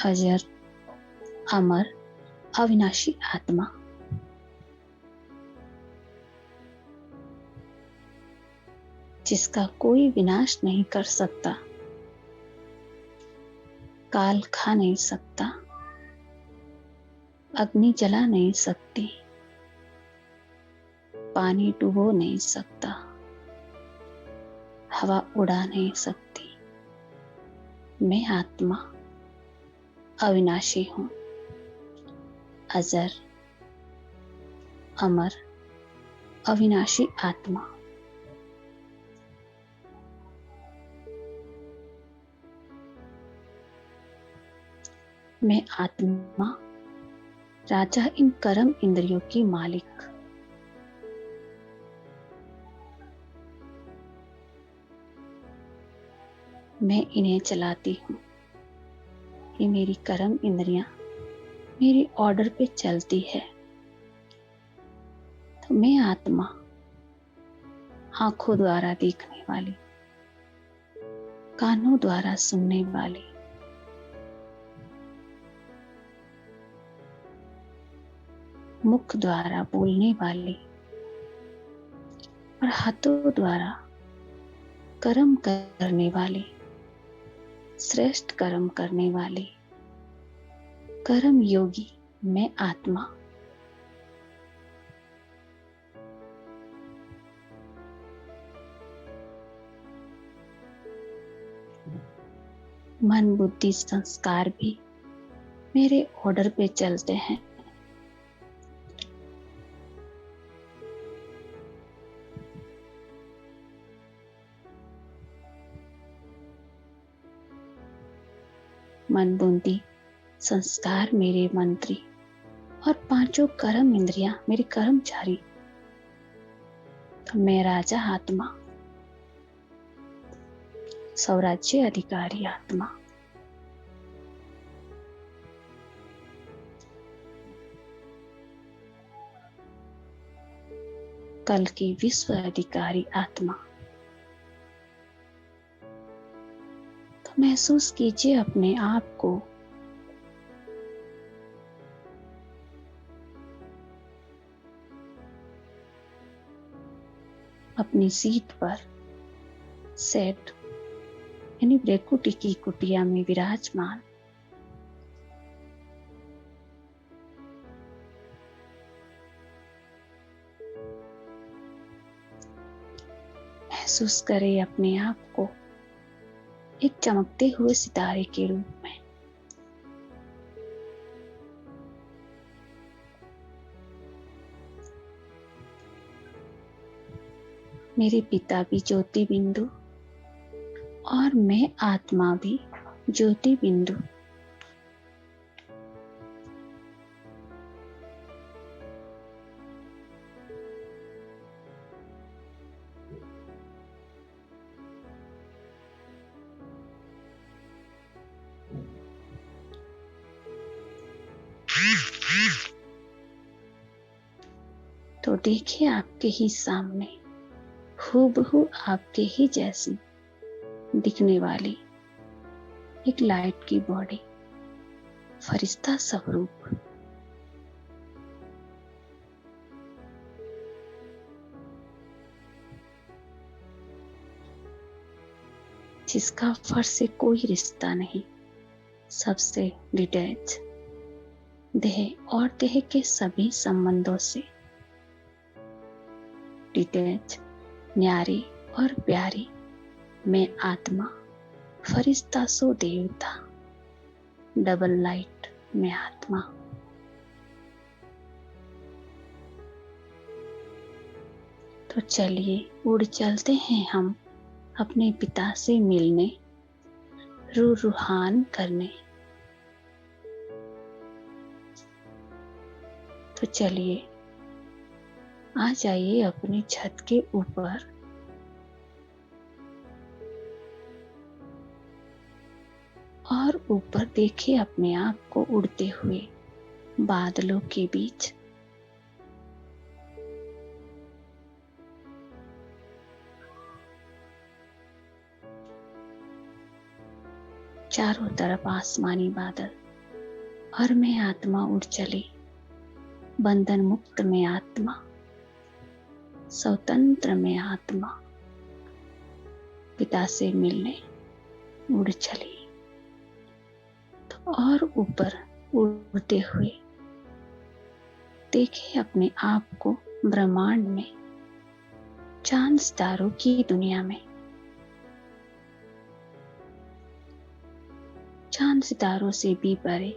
अजर, अमर, अविनाशी आत्मा, जिसका कोई विनाश नहीं कर सकता, काल खा नहीं सकता, अग्नि जला नहीं सकती, पानी डुबो नहीं सकता, हवा उड़ा नहीं सकती। मैं आत्मा अविनाशी हूं, अजर, अमर, अविनाशी आत्मा। मैं आत्मा, राजा इन कर्म इंद्रियों की मालिक। मैं इन्हें चलाती हूँ। ये मेरी कर्म इंद्रियां मेरी ऑर्डर पे चलती है। तो मैं आत्मा, आंखों द्वारा देखने वाली, कानों द्वारा सुनने वाली, मुख द्वारा बोलने वाली और हाथों द्वारा कर्म करने वाली, श्रेष्ठ कर्म करने वाली, कर्म योगी मैं आत्मा। मन, बुद्धि, संस्कार भी मेरे ऑर्डर पे चलते हैं। मन, बुद्धि, संस्कार मेरे मंत्री और पांचों कर्म इंद्रियां मेरे कर्मचारी। तो मैं राजा आत्मा, स्वराज्य अधिकारी आत्मा। कल की विश्व अधिकारी आत्मा। तो महसूस कीजिए अपने आप को अपनी सीट पर सेट यानी ब्रह्मकुटी की कुटिया में विराजमान। महसूस करें अपने आप को एक चमकते हुए सितारे के रूप में। मेरे पिता भी ज्योति बिंदु और मैं आत्मा भी ज्योति बिंदु। तो देखिए आपके ही सामने हूबहू आपके ही जैसी दिखने वाली एक लाइट की बॉडी, फरिश्ता स्वरूप। जिसका फर्श से कोई रिश्ता नहीं, सबसे डिटैच, देह और देह के सभी संबंधों से डिटैच, न्यारी और प्यारी मैं आत्मा, फरिश्ता सो देवता, डबल लाइट मैं आत्मा। तो चलिए उड़ चलते हैं हम अपने पिता से मिलने, रूहान करने। तो चलिए आ जाइए अपनी छत के ऊपर। और ऊपर देखिए अपने आप को उड़ते हुए बादलों के बीच। चारों तरफ आसमानी बादल, और मैं आत्मा उड़ चली, बंधन मुक्त में आत्मा, स्वतंत्र में आत्मा, पिता से मिलने उड़ चली। तो और ऊपर उड़ते हुए देखे अपने आप को ब्रह्मांड में, चांद सितारों की दुनिया में। चांद सितारों से भी परे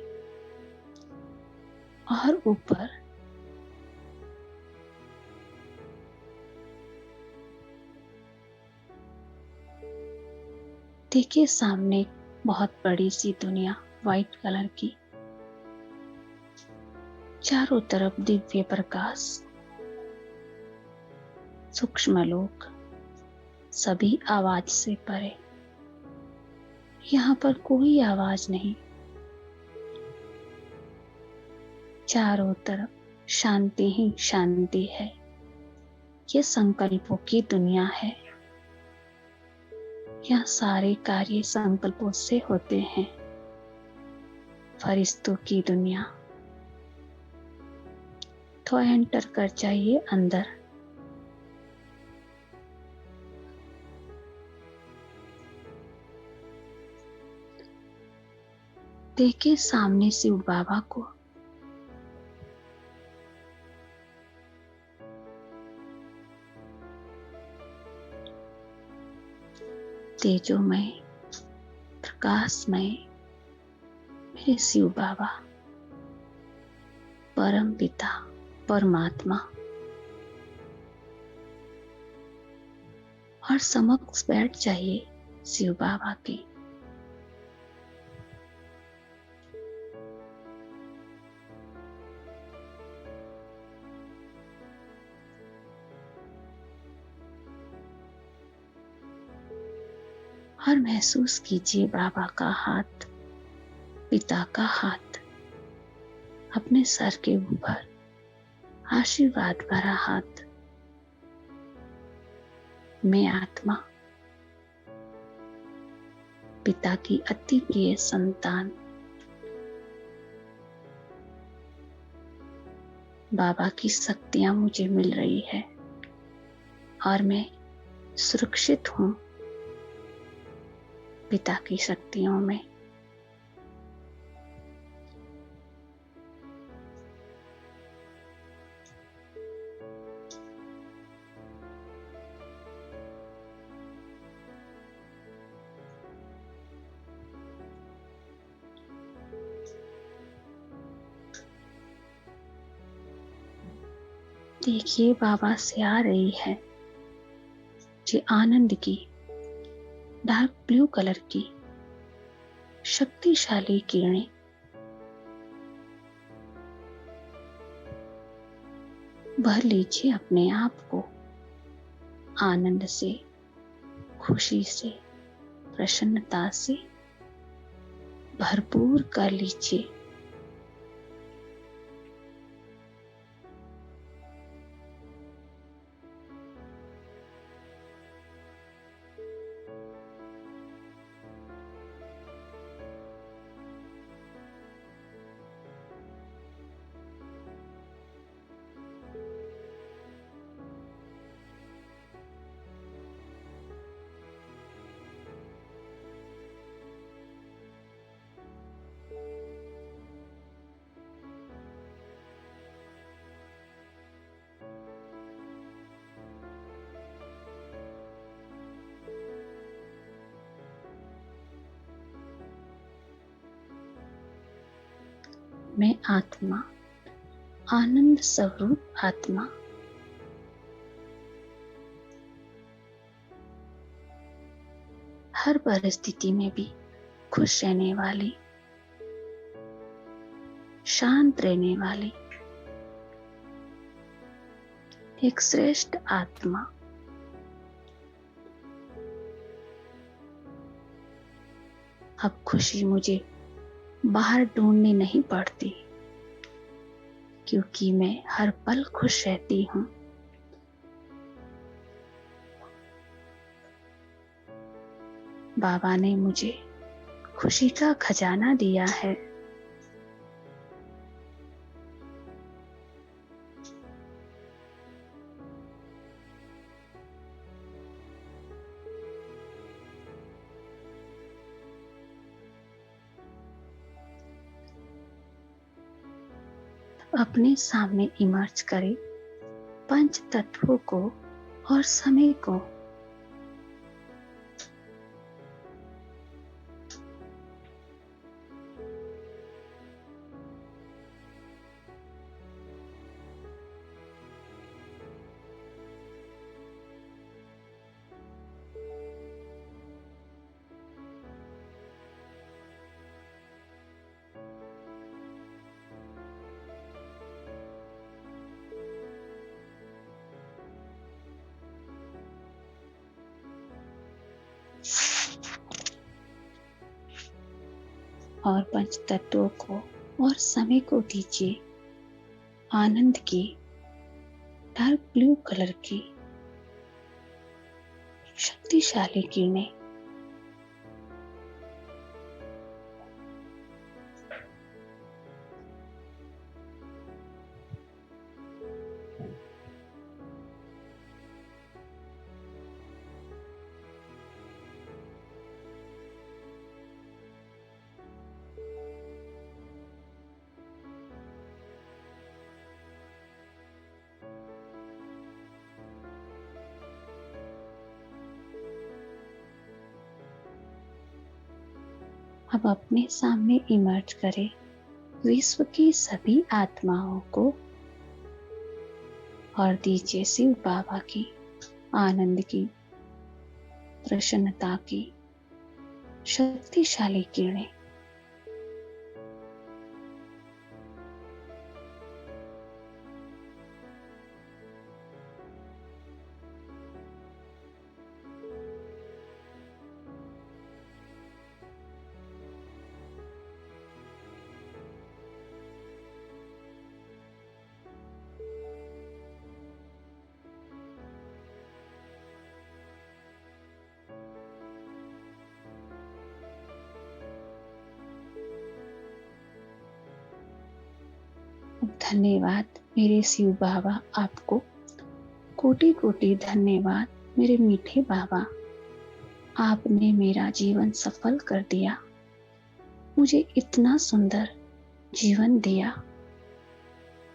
और ऊपर देखिए सामने बहुत बड़ी सी दुनिया, वाइट कलर की, चारों तरफ दिव्य प्रकाश, सूक्ष्म लोक, सभी आवाज से परे। यहाँ पर कोई आवाज नहीं, चारों तरफ शांति ही शांति है। ये संकल्पों की दुनिया है। यहाँ सारे कार्य संकल्पों से होते हैं। फरिश्तों की दुनिया। तो एंटर कर जाइए अंदर। देखिए सामने शिव बाबा को। तेजोमय, प्रकाशमय मेरे शिव बाबा, परम पिता, परमात्मा, और समक्ष बैठ जाइए शिव बाबा के। और महसूस कीजिए बाबा का हाथ, पिता का हाथ अपने सर के ऊपर, आशीर्वाद भरा हाथ। मैं आत्मा, पिता की अति प्रिय संतान, बाबा की शक्तियां मुझे मिल रही है और मैं सुरक्षित हूं पिता की शक्तियों में। देखिए बाबा से आ रही है जी आनंद की, डार्क ब्लू कलर की शक्तिशाली किरणें। भर लीजिए अपने आप को आनंद से, खुशी से, प्रसन्नता से भरपूर कर लीजिए। मैं आत्मा, आनंद स्वरूप आत्मा, हर परिस्थिति में भी खुश रहने वाली, शांत रहने वाली एक श्रेष्ठ आत्मा। अब खुशी मुझे बाहर ढूंढनी नहीं पड़ती, क्योंकि मैं हर पल खुश रहती हूँ। बाबा ने मुझे खुशी का खजाना दिया है। अपने सामने इमर्ज करें पंच तत्वों को और समय को। और पंच तत्वों को और समय को दीजिए आनंद की डार्क ब्लू कलर की शक्तिशाली किरणें। अब अपने सामने इमर्ज करें विश्व की सभी आत्माओं को और दीजिए शिव बाबा की आनंद की, प्रसन्नता की शक्तिशाली किरणें। धन्यवाद मेरे शिव बाबा, आपको कोटि कोटि धन्यवाद मेरे मीठे बाबा। आपने मेरा जीवन सफल कर दिया, मुझे इतना सुंदर जीवन दिया।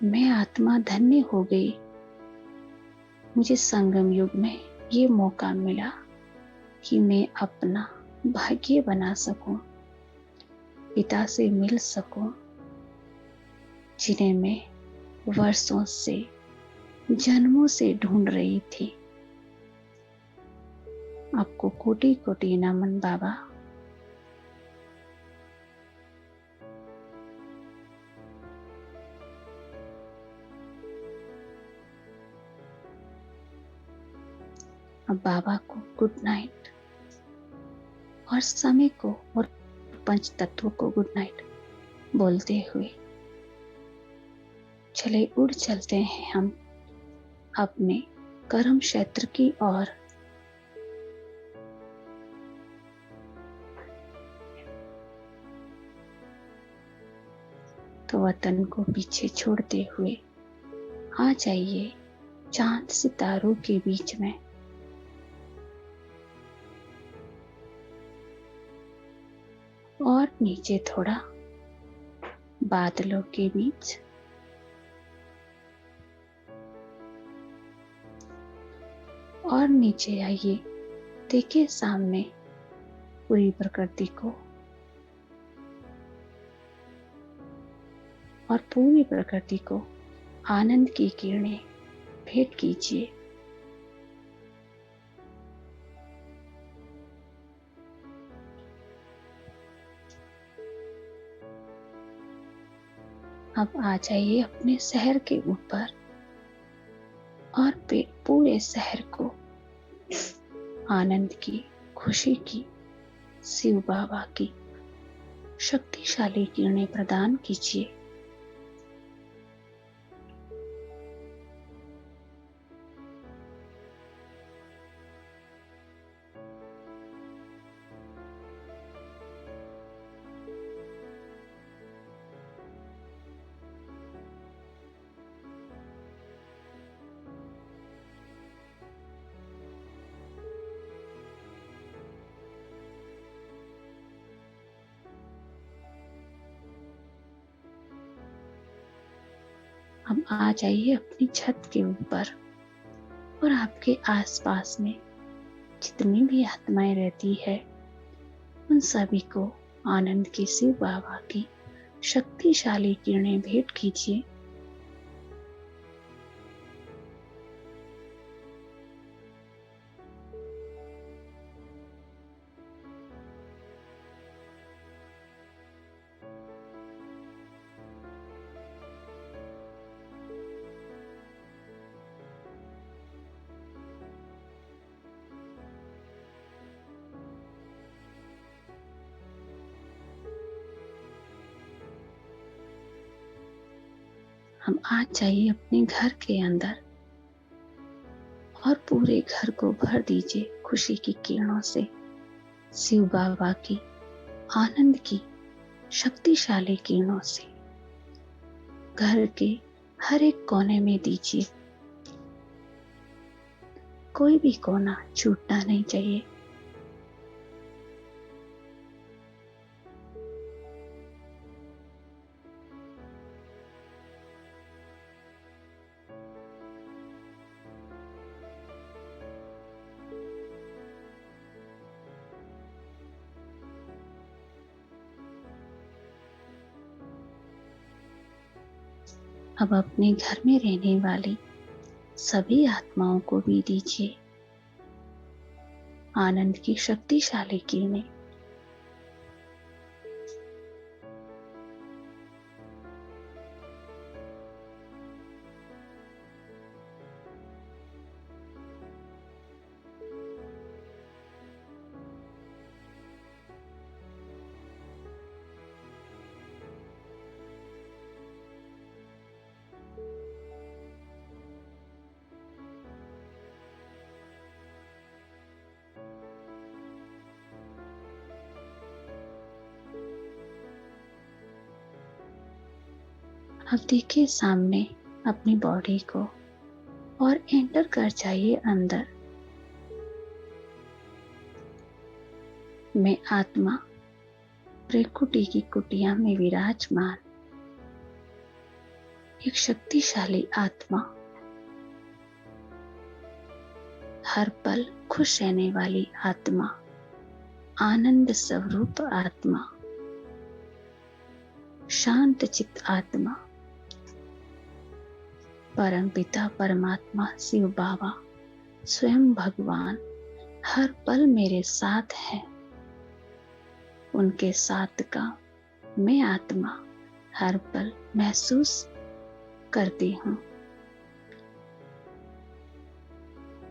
मैं आत्मा धन्य हो गई। मुझे संगम युग में ये मौका मिला कि मैं अपना भाग्य बना सकूं, पिता से मिल सकूं, जिन्हें मैं वर्षों से, जन्मों से ढूंढ रही थी। आपको कोटि कोटि नमन बाबा। अब बाबा को गुड नाइट और समय को और पंच तत्वों को गुड नाइट बोलते हुए चले उड़ चलते हैं हम अपने कर्म क्षेत्र की ओर। तो वतन को पीछे छोड़ते हुए आ जाइए चांद सितारों के बीच में। और नीचे थोड़ा बादलों के बीच। और नीचे आइए, देखिए सामने पूरी प्रकृति को और पूरी प्रकृति को आनंद की किरणें भेंट कीजिए। अब आ जाइए अपने शहर के ऊपर और पूरे शहर को आनंद की, खुशी की, शिव बाबा की शक्तिशाली किरणें प्रदान कीजिए। हम आ जाइए अपनी छत के ऊपर और आपके आसपास में जितनी भी आत्माएं रहती है उन सभी को आनंद की शिव बाबा की शक्तिशाली किरणें भेंट कीजिए। हम आ जाइए अपने घर के अंदर और पूरे घर को भर दीजिए खुशी की किरणों से, शिव बाबा की आनंद की शक्तिशाली किरणों से। घर के हर एक कोने में दीजिए, कोई भी कोना छूटना नहीं चाहिए। अब अपने घर में रहने वाली सभी आत्माओं को भी दीजिए आनंद की शक्तिशाली किरणें। अब देखिए सामने अपनी बॉडी को और एंटर कर जाइए अंदर। मैं आत्मा त्रिकुटी की कुटिया में विराजमान एक शक्तिशाली आत्मा, हर पल खुश रहने वाली आत्मा, आनंद स्वरूप आत्मा, शांत चित्त आत्मा, परम पिता परमात्मा शिव बाबा स्वयं भगवान हर पल मेरे साथ है। उनके साथ का मैं आत्मा हर पल महसूस करती हूँ।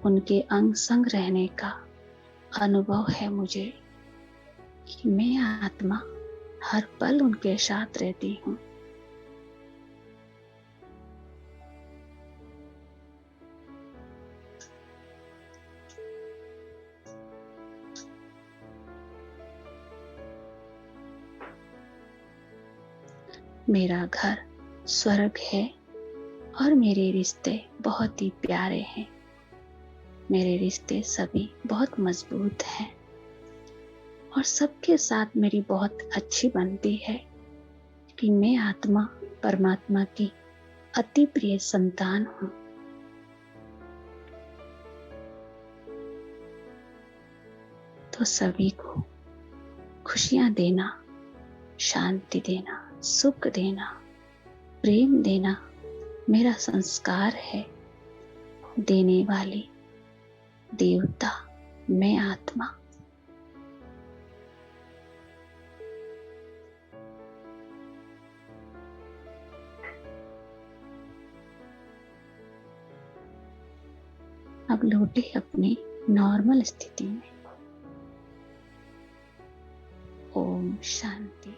उनके अंग संग रहने का अनुभव है मुझे कि मैं आत्मा हर पल उनके साथ रहती हूँ। मेरा घर स्वर्ग है और मेरे रिश्ते बहुत ही प्यारे हैं। मेरे रिश्ते सभी बहुत मजबूत हैं और सबके साथ मेरी बहुत अच्छी बनती है कि मैं आत्मा परमात्मा की अति प्रिय संतान हूँ। तो सभी को खुशियाँ देना, शांति देना, सुख देना, प्रेम देना मेरा संस्कार है। देने वाली देवता मैं आत्मा। अब लौटे अपनी नॉर्मल स्थिति में। ओम शांति।